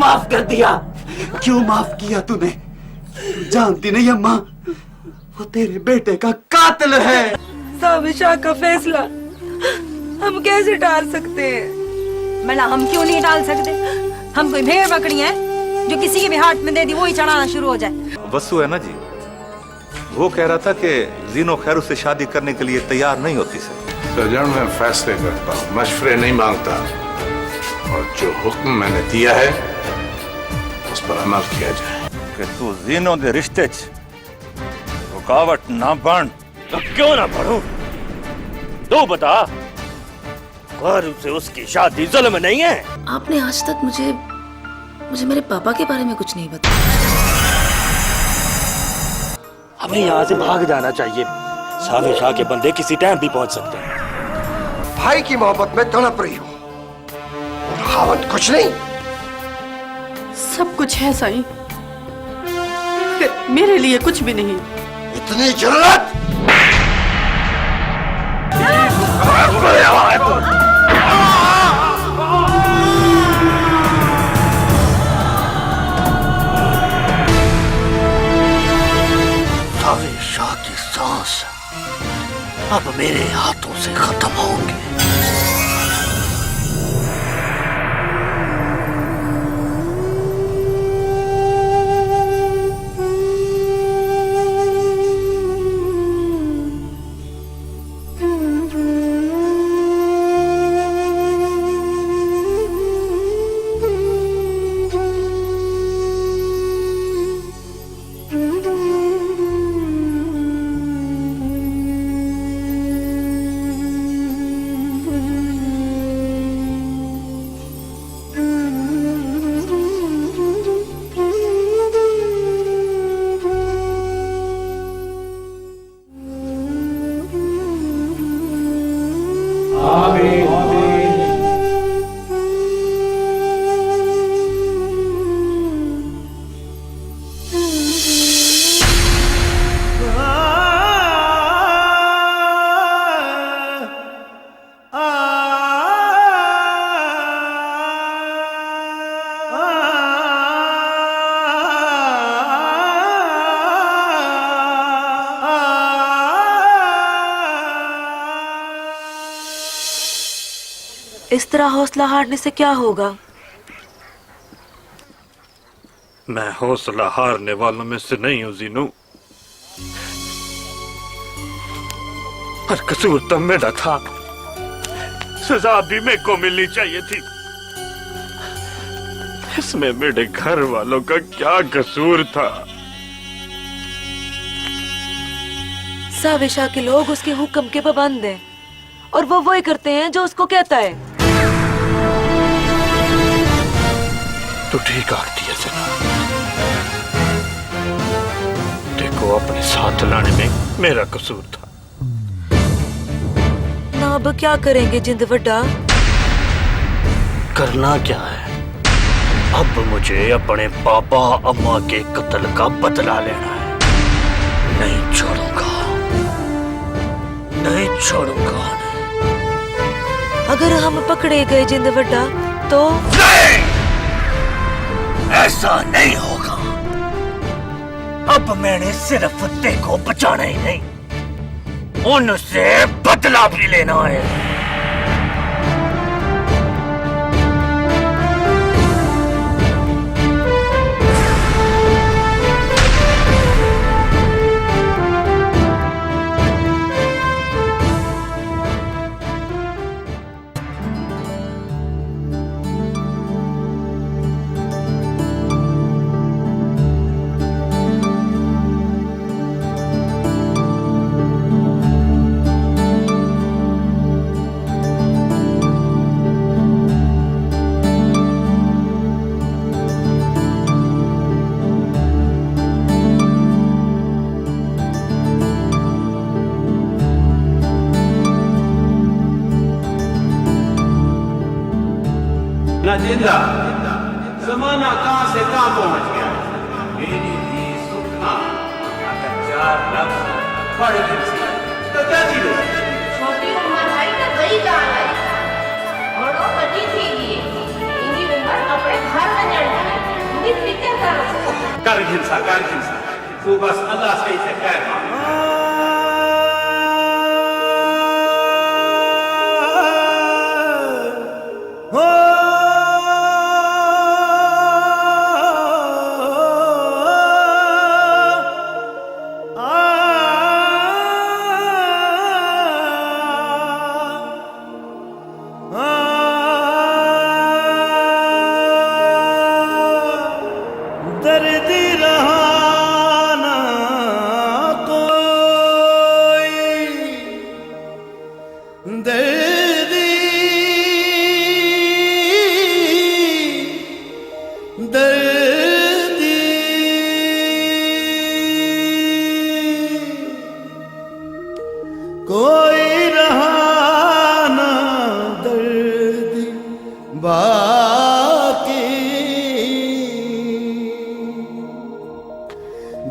माफ कर दिया। क्यों माफ किया तूने? तू जानती नहीं अम्मा, वो तेरे बेटे का कातिल है। साबिर शाह का फैसला हम कैसे टाल सकते हैं? भला हम क्यों नहीं टाल सकते? हम कोई भेड़ बकरी हैं जो किसी के भी हाथ में दे दी वही चढ़ाना शुरू हो जाए। वसु है ना जी, वो कह रहा था कि जीनो खैरू से शादी करने के लिए तैयार नहीं होती सर। सजन मैं फैसले करता हूँ, मशवरे नहीं मांगता, और जो हुक्म मैंने दिया है उस पर अमल किया जाए। कि तू जीनो दे रिश्ते रुकावट ना बन। तो क्यों ना पढ़ूं? तू बता, खैरू से उसकी शादी जुल्म नहीं है? आपने आज तक मुझे मेरे पापा के बारे में कुछ नहीं बताया। हमें यहाँ से भाग जाना चाहिए। साबिर शाह के बंदे किसी टाइम भी पहुंच सकते हैं। भाई की मोहब्बत में तड़प रही हो और खावत कुछ नहीं। सब कुछ है साईं, मेरे लिए कुछ भी नहीं। इतनी जरूरत? साबिर शाह की सांस अब मेरे हाथों से खत्म होंगे। इस तरह हौसला हारने से क्या होगा? मैं हौसला हारने वालों में से नहीं हूं जीनू, पर कसूर तो मेरा था। सजा भी मेरे को मिलनी चाहिए थी। इसमें मेरे घर वालों का क्या कसूर था? साबिर शाह के लोग उसके हुक्म के पाबंद हैं और वो वही करते हैं जो उसको कहता है। तो ठीक आती है जना, देखो अपने साथ लाने में मेरा कसूर था ना। अब क्या करेंगे जिंद वड्डा? करना क्या है? अब मुझे अपने पापा अम्मा के कत्ल का बदला लेना है। नहीं छोड़ूंगा, नहीं छोड़ूंगा। अगर हम पकड़े गए जिंद वड्डा तो? नहीं! ऐसा नहीं होगा। अब मैंने सिर्फ तेको बचाना ही नहीं, उनसे बदला भी लेना है। ना जिंदा जमाना कहां से कहां पहुंच गया। मेरी धी सुखना अगर 4 लफ्ज पढ़ ली तो क्या चीज छोटी उम्र भाई तो कई गाल है और वो बड़ी थी इनकी उम्र अपने घर में जड़ है। की फिक्र करो कर हिंसा तू बस अल्लाह से इसे खैर मांग दर्द रहा कोई दर्दी दर्दी कोई रहा ना दर्दी बाकी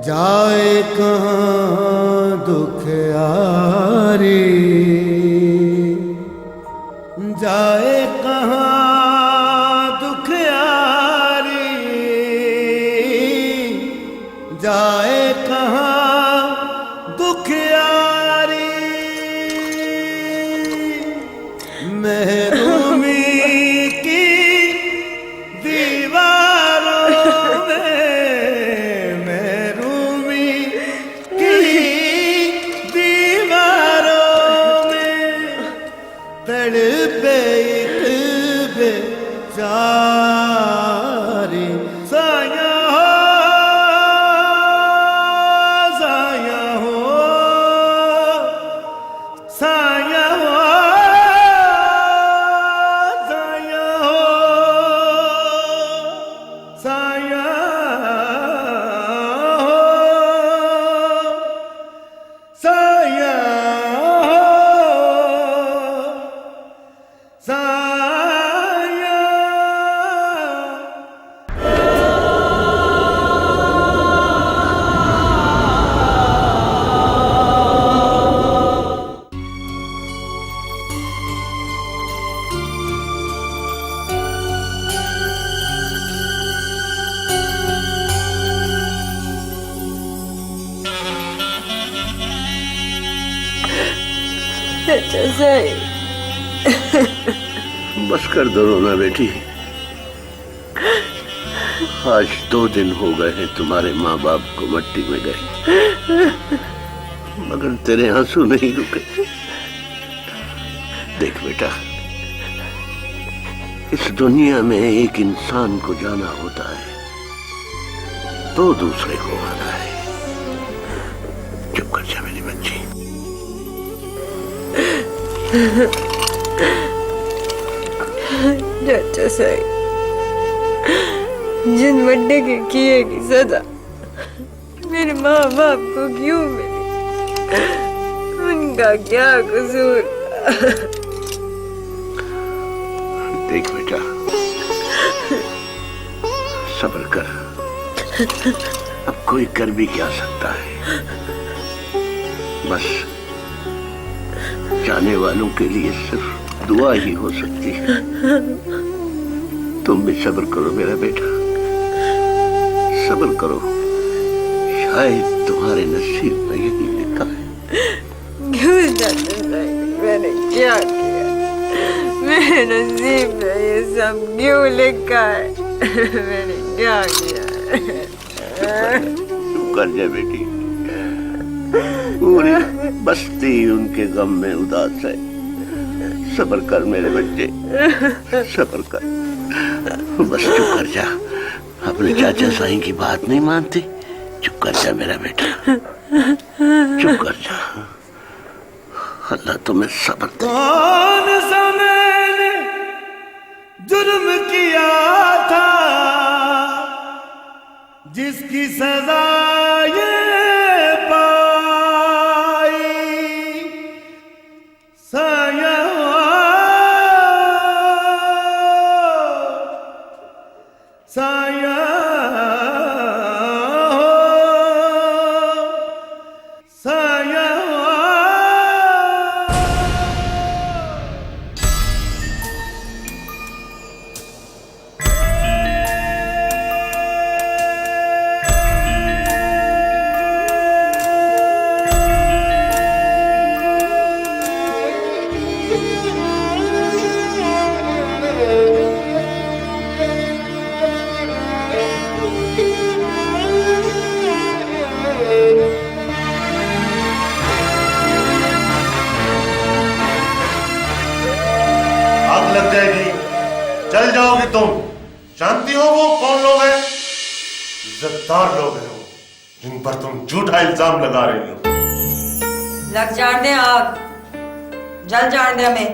जाए कहाँ दुख यारी जाए कहाँ दुख यारी जाए कहाँ दुख यारी महरूमी की दीवारों में महरूमी की दीवारों में तड़पे एक बेचारी साया हो साया हो साया हो साया हो साया चाचा साई बस कर दो रोना बेटी। आज 2 दिन हो गए हैं तुम्हारे माँ बाप को मट्टी में गए, मगर तेरे आंसू नहीं रुके। देख बेटा, इस दुनिया में एक इंसान को जाना होता है तो दूसरे को आना है। चुप कर जा मेरी बच्ची। चाचा साई, जिन बड्डे के किए की सजा मेरे माँ बाप को क्यों मिली? उनका क्या कसूर? देख बेटा, सब्र कर। अब कोई कर भी क्या सकता है। बस जाने वालों के लिए सिर्फ दुआ ही हो सकती है। तुम भी सब्र करो मेरा बेटा, सब्र करो। शायद तुम्हारे नसीब में यही लिखा है। क्यों चाचा साई, मैंने क्या किया? मेरे नसीब में ये सब क्यों लिखा है? मैंने क्या किया? चुप कर जा बेटी। पूरी बस्ती उनके गम में उदास है। सब्र कर मेरे बच्चे, सब्र कर। बस चुप कर जा। अपने चाचा साईं की बात नहीं मानती? चुप कर जा मेरा बेटा, चुप कर जा। अल्लाह तुम्हें सब्र दे। कौन सा मैंने जुर्म किया था जिसकी सजा ये पाई? साया साया साया आग लग जाएगी, जल जाओगे तुम। जानती हो वो कौन लोग हैं? इज्जतदार लोग हैं वो, जिन पर तुम झूठा इल्जाम लगा रही हो। लग जान दे आग, जल जान दे हमें।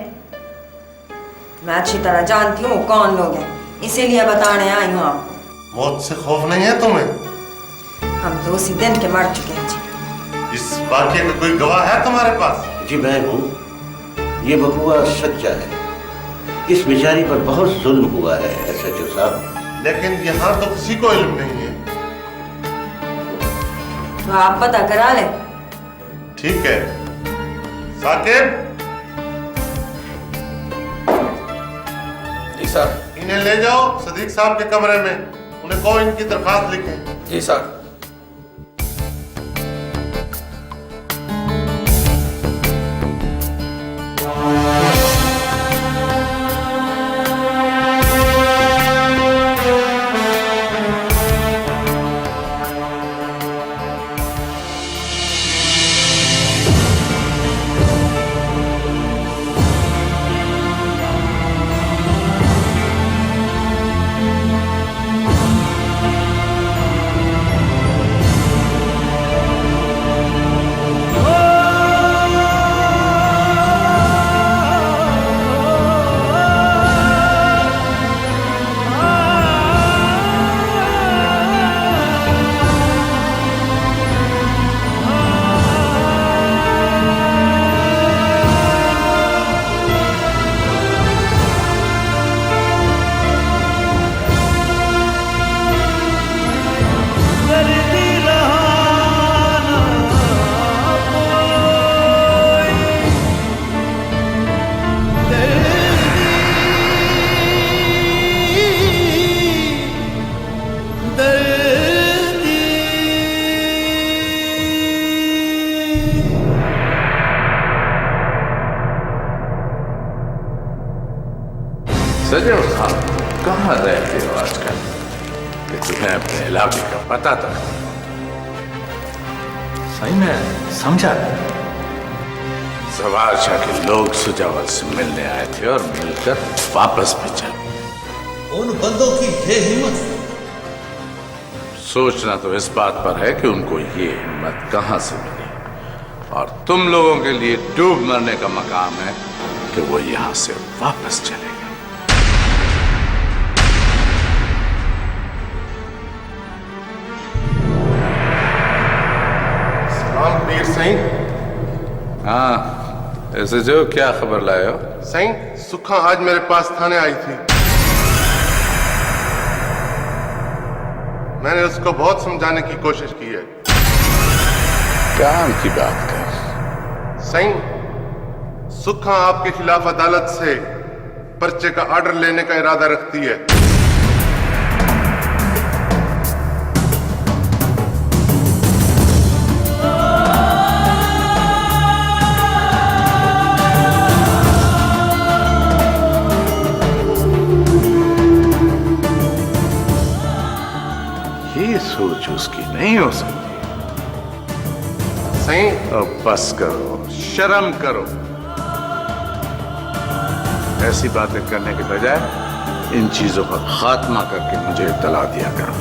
मैं अच्छी तरह जानती हूँ कौन लोग हैं, इसीलिए बताने आई हूँ आपको। मौत से खौफ नहीं है तुम्हें? हम तो उसी दिन के मर चुके हैं जी। इस वाक्य का कोई गवाह है तुम्हारे पास? जी मैं हूँ। ये बबुआ सच्चा है। इस बेचारी पर बहुत जुल्म हुआ है SHO साहब। लेकिन यहाँ तो किसी को इल्म नहीं है। तो आप पता करा ले। ठीक है साकिब। जी सर। इन्हें ले जाओ सदीक साहब के कमरे में, उन्हें कहो इनकी दरखास्त लिखें। जी सर। सजो साहब कहाँ रहते हो आजकल कि तुम्हें अपने इलाके का पता तक? सही में समझा नहीं। सवार शाह के लोग सुजावल से मिलने आए थे और मिलकर वापस भी चले। उन बंदों की ये हिम्मत। सोचना तो इस बात पर है कि उनको ये हिम्मत कहां से मिली, और तुम लोगों के लिए डूब मरने का मकाम है कि वो यहां से वापस चले गए। पीर सिंह। हाँ ऐसे जो क्या खबर लाए हो? सिंह सुखा आज मेरे पास थाने आई थी। मैंने उसको बहुत समझाने की कोशिश की है। काम की बात कर। सिंह सुखा आपके खिलाफ अदालत से पर्चे का ऑर्डर लेने का इरादा रखती है। ये सोच उसकी नहीं हो सकती। सही तो बस करो, शर्म करो। ऐसी बातें करने के बजाय इन चीजों का खात्मा करके मुझे इत्तला दिया करो।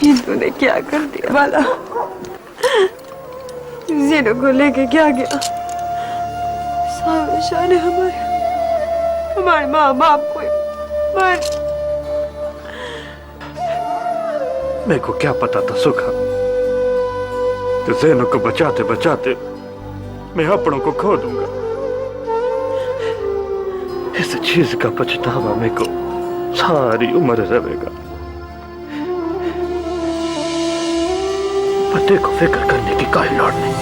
ये तूने क्या कर दिया बाला? जीनू को लेके क्या गया? साविशा ने हमारे माँ बाप को मार। मेरे को क्या पता था सुखा कि ज़ैनब को बचाते बचाते मैं अपनों को खो दूंगा। इस चीज का पछतावा मेरे को सारी उम्र रहेगा। पते को फिक्र करने की कोई लोड़ नहीं।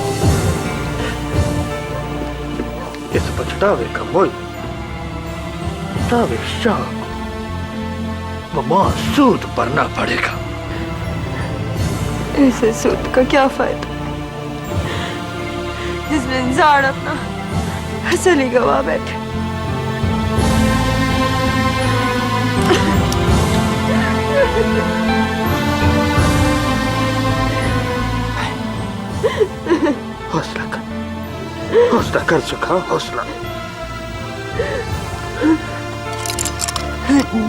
इस पछतावे का मोल शाह सूद भरना पड़ेगा। ऐसे सूद का क्या फायदा जिसमें इंसान अपना असल ही गवा बैठे। हौसला कर सुखा, हौसला।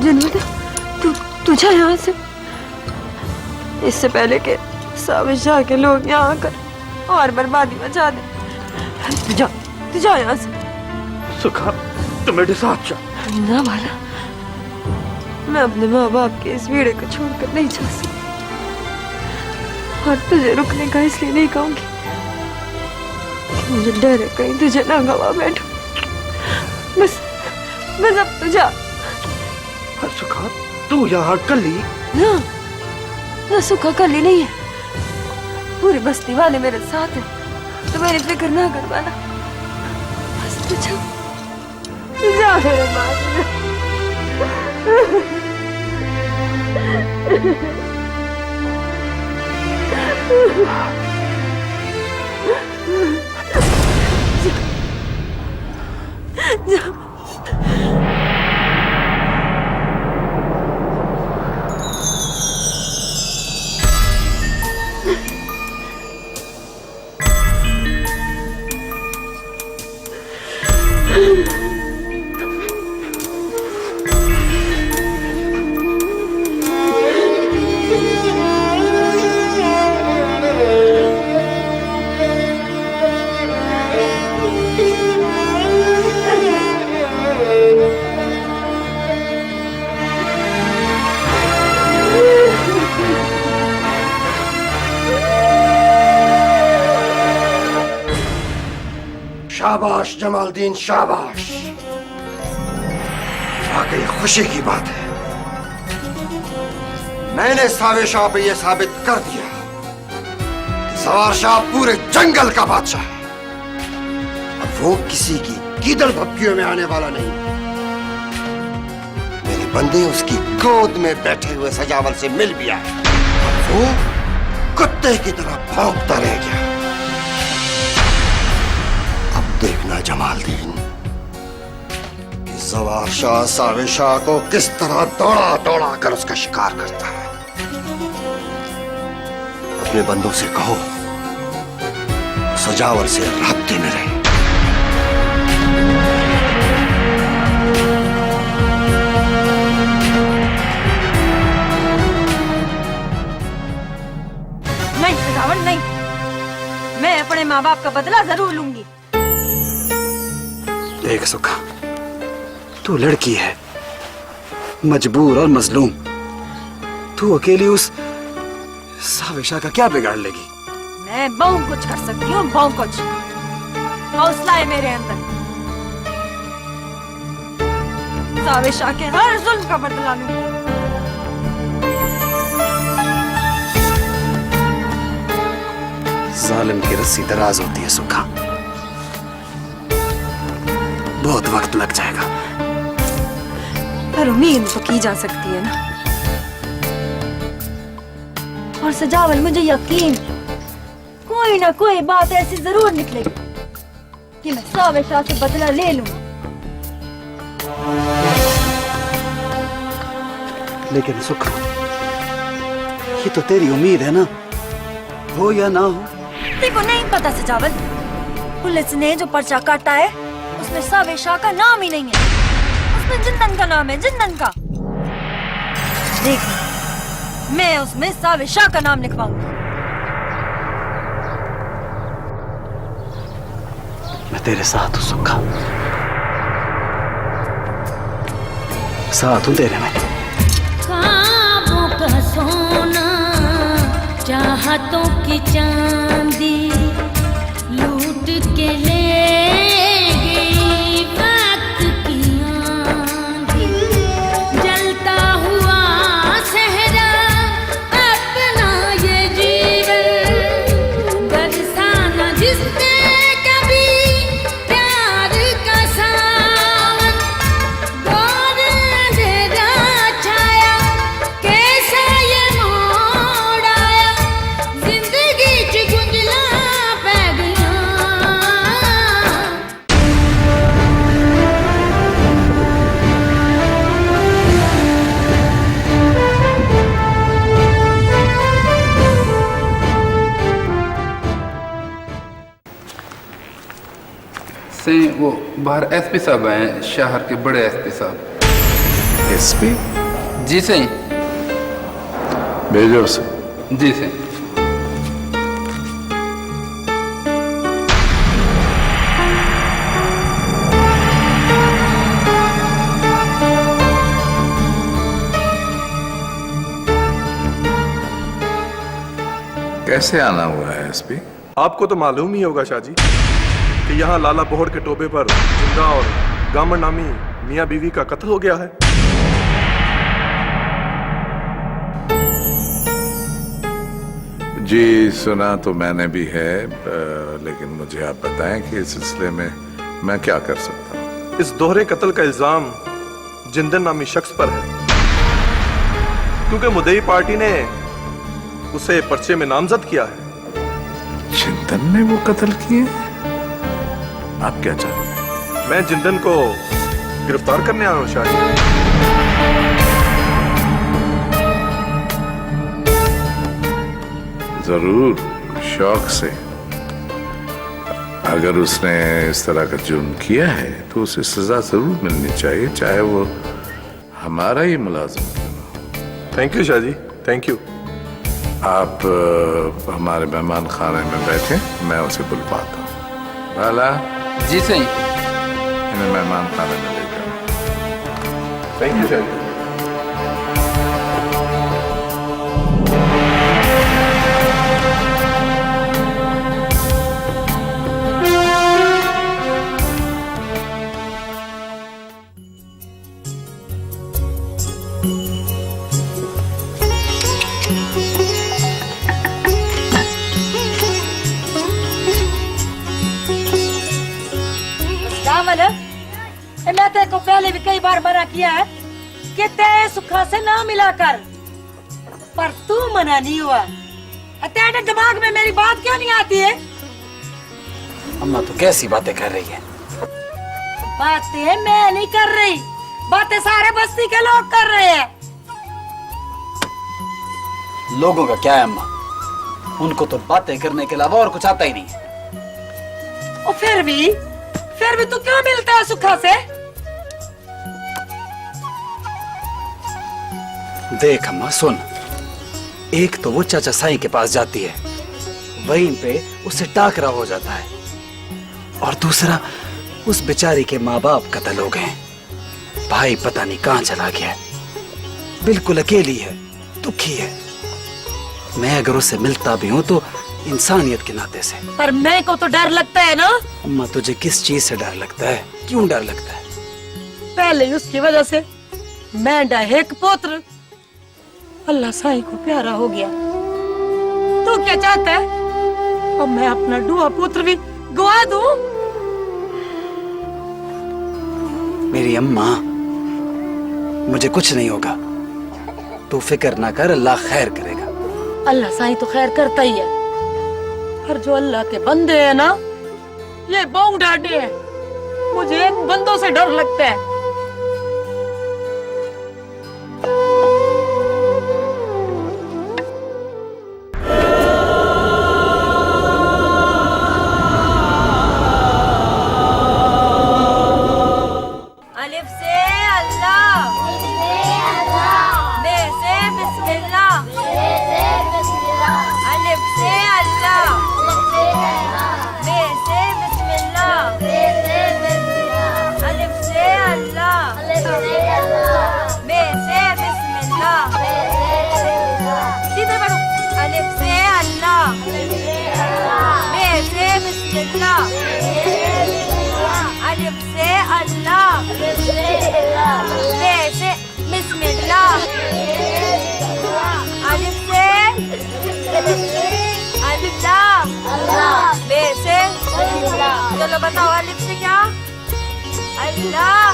जनवदा, तू जा यहाँ से। इससे पहले के साविशा के लोग यहाँ आकर और बर्बादी मचा दे। तू जा यहाँ से। सुखा, तू मेरे साथ जा। ना बाला, मैं अपने माँ बाप के इस बीड़े को छोड़कर नहीं जा सकती। और तुझे रुकने का इसलिए नहीं कहूंगी, मुझे डर है कहीं तुझे ना गवा बैठो। बस अब तू जा। सुखा, तू यहाँ कली? ना सुखा कली नहीं है, पूरी बस्ती वाले मेरे साथ हैं। तो मेरी फिक्र ना कर वाला। बस तू जा मेरे बाप। शाबाश जमालदीन, शाबाश। वाकई खुशी की बात है। मैंने साविशा पे यह साबित कर दिया कि सवार शाह पूरे जंगल का बादशाह है। अब वो किसी की कीदड़ भपकियों में आने वाला नहीं। मेरे बंदे उसकी गोद में बैठे हुए सजावल से मिल भी आए। अब वो कुत्ते की तरह भौंकता रह गया। देखना जमालदीन कि सवार शाह साविशा को किस तरह दौड़ा दौड़ा कर उसका शिकार करता है। अपने बंदों से कहो सजावल से राब्ते में रहे। नहीं सजावल, नहीं। मैं अपने माँ बाप का बदला जरूर लूंगी। देख सुखा, तू लड़की है, मजबूर और मजलूम। तू अकेली उस साविशा का क्या बिगाड़ लेगी? मैं बहुत कुछ कर सकती हूँ, बहुत कुछ। हौसला है मेरे अंदर। साविशा के हर जुल्म का बदला लूंगी। जालिम की रस्सी दराज होती है सुखा, बहुत वक्त लग जाएगा। पर उम्मीद तो की जा सकती है ना। और सजावल, मुझे यकीन कोई ना कोई बात ऐसी जरूर निकलेगी कि मैं साविशा से बदला ले लूं। लेकिन सुखा, ये तो तेरी उम्मीद है ना, हो या ना हो। देखो, नहीं पता सजावल, पुलिस ने जो पर्चा काटा है उसमें साविशा का नाम ही नहीं है। उस उसमें जिंदन का नाम है, जिंदन का। देख, मैं उसमें सावे शाह का नाम लिखवाऊंगी। मैं तेरे साथ हूं सुखा, साथ हूं तेरे में। ख्वाबों का सोना, चाहतों की चांदी लूट के ले गई वक्त की आंधी। जलता हुआ सहरा अपना ये जीवन, बरसाना जिसने कभी प्यार का सावन। दौर अंधेरा छाया, कैसा ये मोड़ आया, जिंदगी च गुंजला पै गया। से वो बाहर एसपी साहब हैं, शहर के बड़े एसपी साहब। एसपी? जी सही। भेजो उसे। जी सही। कैसे आना हुआ है एसपी? आपको तो मालूम ही होगा शाह जी कि यहाँ लाला बोहड़ के टोबे पर जिंदा और गामर नामी मियाँ बीवी का कत्ल हो गया है। जी सुना तो मैंने भी है, लेकिन मुझे आप बताएं कि इस सिलसिले में मैं क्या कर सकता हूँ। इस दोहरे कत्ल का इल्जाम जिंदन नामी शख्स पर है, क्योंकि मुद्दई पार्टी ने उसे पर्चे में नामजद किया है। जिंदन ने वो कत्ल किए? आप क्या चाहते हैं? मैं जिंदन को गिरफ्तार करने आया हूँ शाह जी। जरूर, शौक से। अगर उसने इस तरह का जुर्म किया है तो उसे सजा जरूर मिलनी चाहिए, चाहे वो हमारा ही मुलाजिम क्यों ना हो। Thank you Shah ji, thank you. आप हमारे मेहमान खाने में बैठे, मैं उसे बुलवाता हूँ। भाला। जी सही। इन्हें मेहमान खाने में ले जाओ। थैंक यू शाह जी। मैं तेरे को पहले भी कई बार मना किया है कि तेरे सुखा से ना मिला कर, पर तू मना नहीं हुआ। तेरे दिमाग में मेरी बात क्यों नहीं आती है? अम्मा तो कैसी बातें कर रही है? बातें मैं नहीं कर रही, बातें सारे बस्ती के लोग कर रहे हैं। लोगों का क्या है अम्मा, उनको तो बातें करने के अलावा और कुछ आता ही नहीं है। और फिर भी तू क्यों मिलता है सुखा से? देख अम्मा सुन, एक तो वो चाचा साईं के पास जाती है, वहीं पे उससे टाकरा हो जाता है, और दूसरा उस बेचारी के माँ बाप कत्ल हो गए, भाई पता नहीं कहाँ चला गया, बिल्कुल अकेली है, दुखी है। मैं अगर उससे मिलता भी हूँ तो इंसानियत के नाते से। पर मैं को तो डर लगता है ना। अम्मा तुझे किस चीज से डर लगता है, क्यों डर लगता है? पहले ही उसकी वजह से मैं एक पुत्र अल्लाह साईं को प्यारा हो गया। तू क्या चाहता है अब मैं अपना डुआ पुत्र भी गवा दूं? मेरी अम्मा, मुझे कुछ नहीं होगा, तू फिक्र ना कर, अल्लाह खैर करेगा। अल्लाह साईं तो खैर करता ही है, पर जो अल्लाह के बंदे हैं ना, ये बौंग डाटे हैं। मुझे इन बंदों से डर लगता है। अलिफ से अल्लाह बे से बिस्मिल्लाह अलिफ से अल्लाह बे से चलो बताओ अलिफ से क्या अल्लाह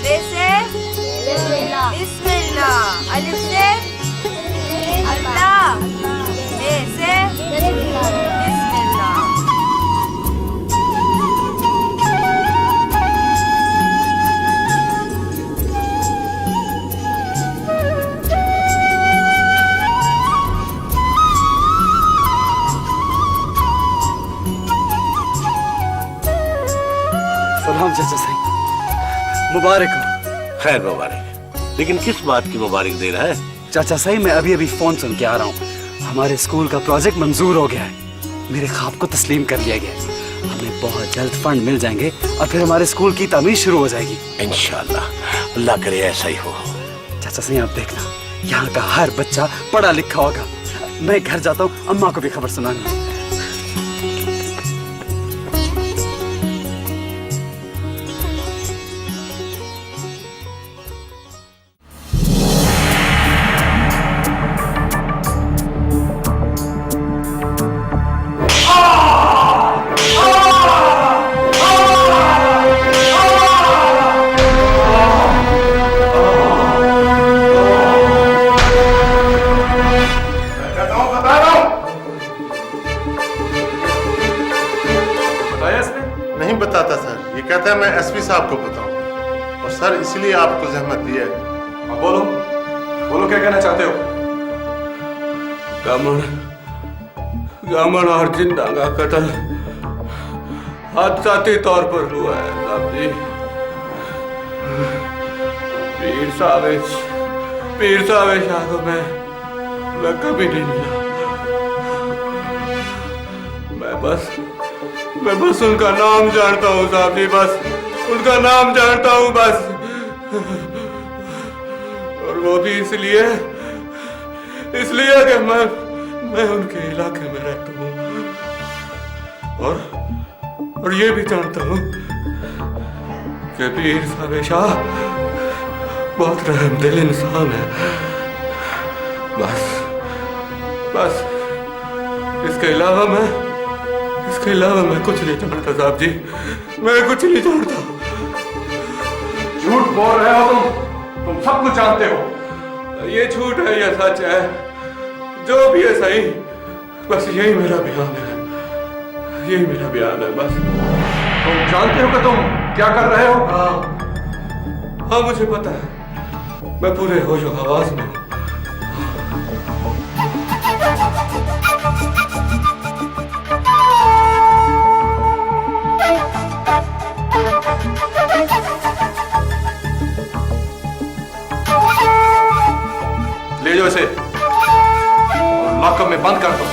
बे से बिस्मिल्लाह अलिफ से अल्लाह बे से बिस्मिल्लाह। सलाम चाचा साईं, मुबारक हो। खैर मुबारक, लेकिन किस बात की मुबारक दे रहा है? चाचा साईं मैं अभी अभी फोन सुन के आ रहा हूँ, हमारे स्कूल का प्रोजेक्ट मंजूर हो गया है, मेरे ख्वाब को तस्लीम कर लिया गया है। हमें बहुत जल्द फंड मिल जाएंगे और फिर हमारे स्कूल की तामीर शुरू हो जाएगी। इंशाल्लाह, अल्लाह करे ऐसा ही हो। चाचा साईं आप देखना, यहाँ का हर बच्चा पढ़ा लिखा होगा। मैं घर जाता हूँ, अम्मा को भी खबर सुनानी। नहीं बताता सर, ये कहता है मैं एसपी साहब को बताऊं, और सर इसलिए आपको जहमत दी है। अब बोलो बोलो क्या कहना चाहते हो? गमन और जिंदा का कत्ल हादसाती तौर पर हुआ है साहब जी। पीर साहब शाह को मैं कभी नहीं मिला। मैं बस उनका नाम जानता हूँ साहब जी, बस उनका नाम जानता हूँ बस, और वो भी इसलिए कि मैं उनके इलाके में रहता हूँ, और ये भी जानता हूँ कि पीर साहब शाह बहुत रहमदिल इंसान है। बस इसके अलावा मैं कुछ नहीं जानता साहब जी, मैं कुछ नहीं जानता। झूठ बोल रहे हो तुम सब कुछ जानते हो। ये झूठ है या सच है, जो भी है सही, बस यही मेरा बयान है बस। तुम जानते हो कि तुम क्या कर रहे हो? हाँ मुझे पता है, मैं पूरे होशो हवास में हूँ। ले जाओ इसे और लॉकअप में बंद कर दो।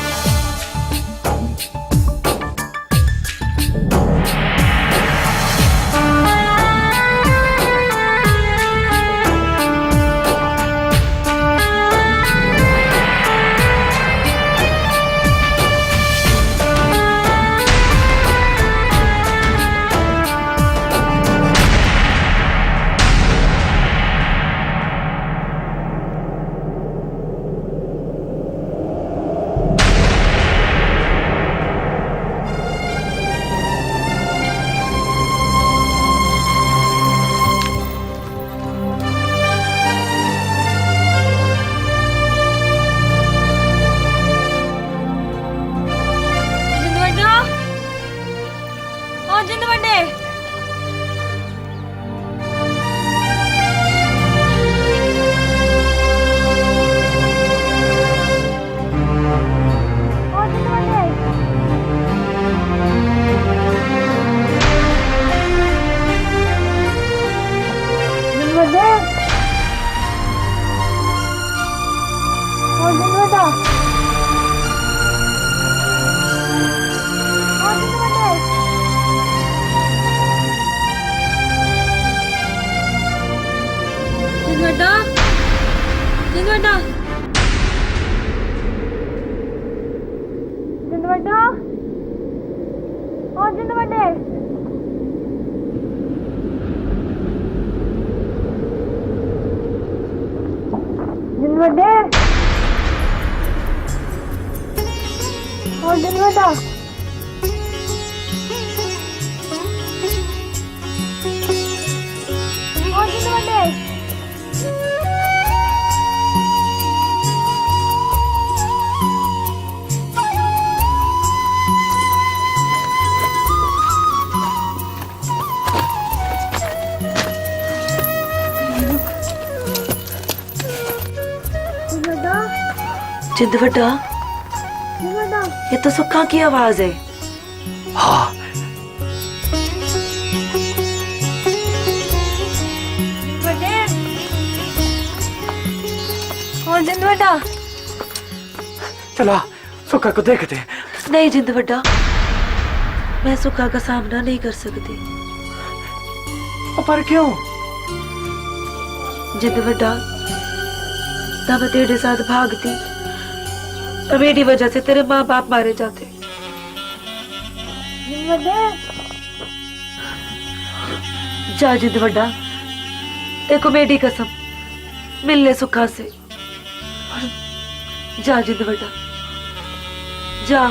बर्थडे और दिन बेटा और दिन बर्थडे जिद बेटा ये तो सुक्खा की आवाज है। हाँ और जिंद बेटा चला सुक्खा को देखते हैं। नहीं जिंद बेटा मैं सुक्खा का सामना नहीं कर सकती। पर क्यों? जिंद बेटा ना मैं तेरे साथ भागती और मेरी वजह से तेरे माँ बाप मारे जाते। जा जिद बड्डा देखो मेरी कसम मिल ले सुक्खा से। जा जिद बड्डा जा।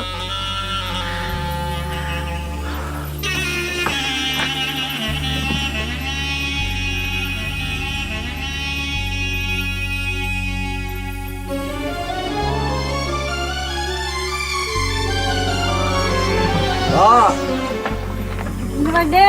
बर्थडे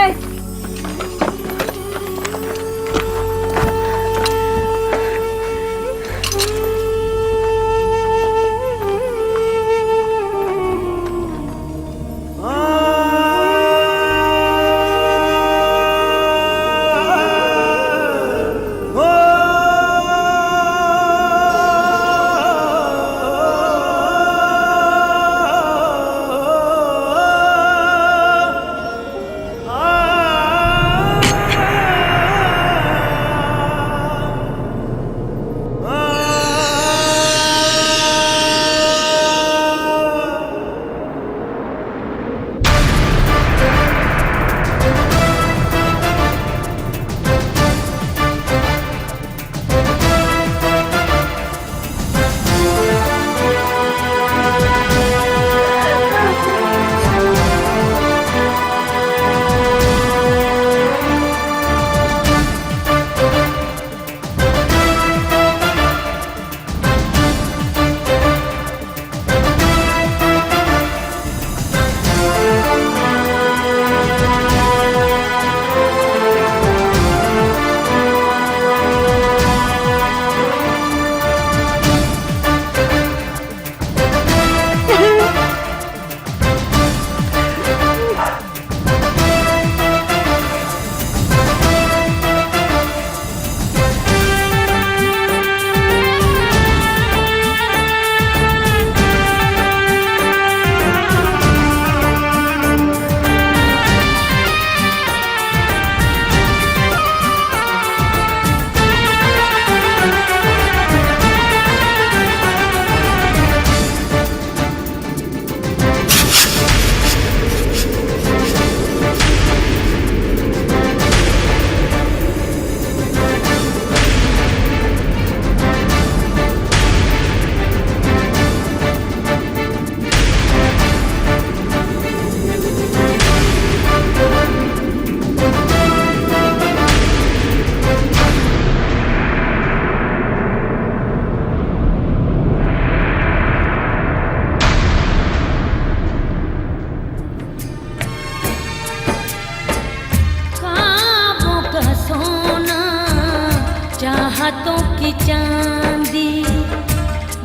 चाहतों की चांदी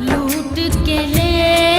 लूट के ले